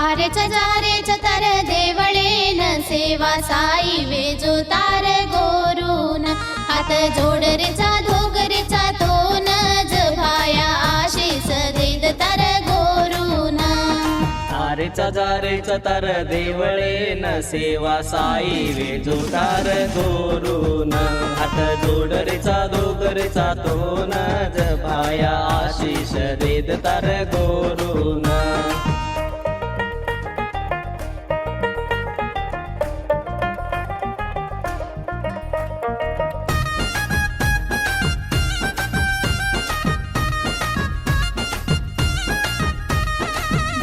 आरेचा जारेचा तर देवळेन सेवा साई वेजो तार गोरून हात जोडरेचा धोगरेचा तोन जभाया आशीष देत तर गोरून आरेचा जारेचा तर देवळेन सेवा साई वेजो तार गोरून हात जोडरेचा धोगरेचा तोन जभाया आशीष देत तर गोरून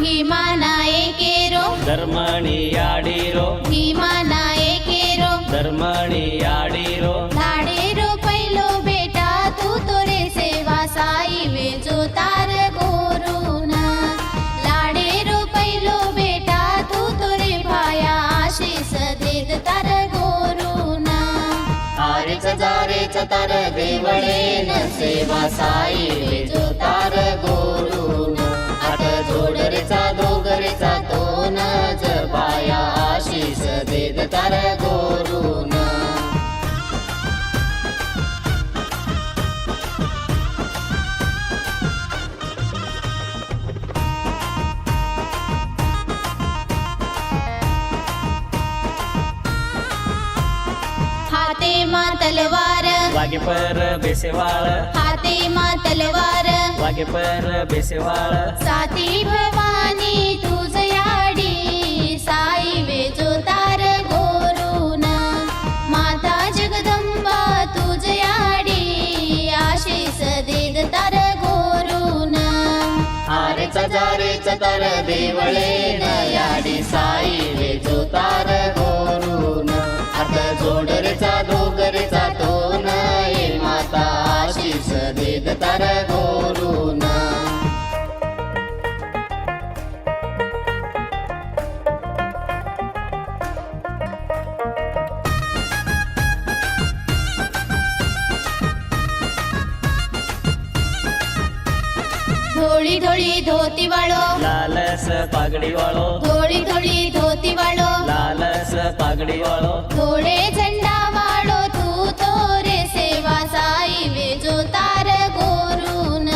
भीमा नायकेरो धर्मणी याडीरो भीमा नायकेरो धर्मणी याडीरो लाडेरो पहिलो बेटा तू तोरे सेवा साई वेजो तार गोरून लाडेरो पहिलो बेटा तू तोरे भाया आशीष देत तार गोरून आरेचा जारेचा तर देवळेन सेवा साई वेजो तार गोरून हात जोडरेचा दोगरेचा तोन जबाया आशीष देत तार गोरून हाते मा तलवार वागे पर बेसेवाळ हाते मा तलवार वागे पर बेसेवाळ साती भवानी तुझ याडी साई वेजो तार गोरून माता जगदंबा तुझ याडी आशीष देत तार गोरून आरेचा जारेचा तर देवळेन याडी साई वेजो तार गोरून हात जोडरेचा दोगरेचा तोन ये माता आशीष देत तार गोरून धोळी धोळी धोती वाळो लालस पागडी वाळो धोळी धोळी धोती वाळो लालस पागडी वाळो धोळे झेंडा वाळो तू तोरे सेवा साई वेजो तार गोरून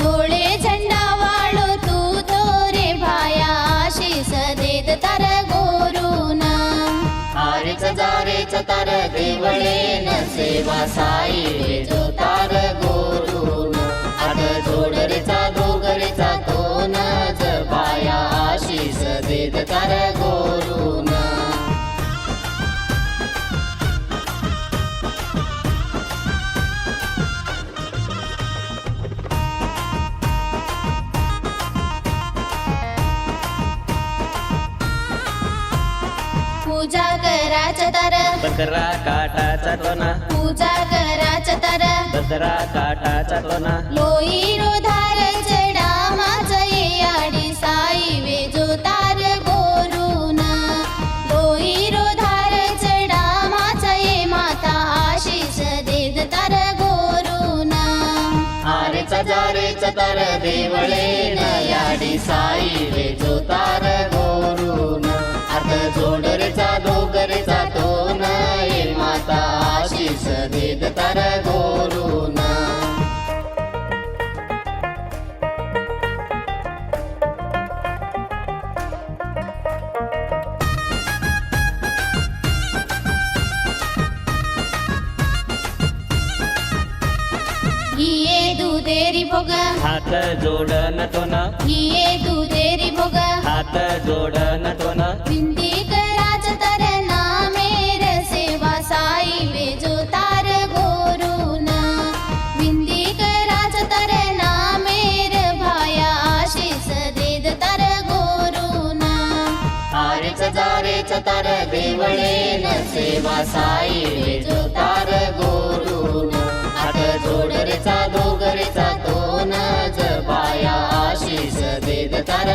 धोळे झेंडा वाळो तू तोरे भाया आशीष देत तार गोरून आरेचा जारेचा तर देवळेन सेवा साई वेजो तार गोरून हात जोडरेचा दोगरेचा तोन जबाया आशीष देत तार गोरून पूजा करायचं तर बकरा काटाचा तोना पूजा करायचं तर बकरा काटाचा तोना लोई रोधार चढा माझ याडी साई वेजो तार गोरून लोई रोधार चढा माझ ये माता आशीष देत तार गोरून आरेचा जारेचा तर देवळेन याडी साई वेजो तार गोरून हात जोडरेचा दोगरेचा तोन ये माता आशीष देत तार गोरून हिये दुधेरी भोग हात जोडन तोना हिये दुधेरी भोग हात जोडन तोना विंदी कराच तर नामेर सेवा साई वेजो तार गोरून विंदी कराच तर नामेर भाया आशीष देत तार गोरून आरेचा जारेचा तर देवळेन सेवा साई वेजो तार गोरून हात जोडरेचा दोगरेचा तोन जबाया आशीष देत तार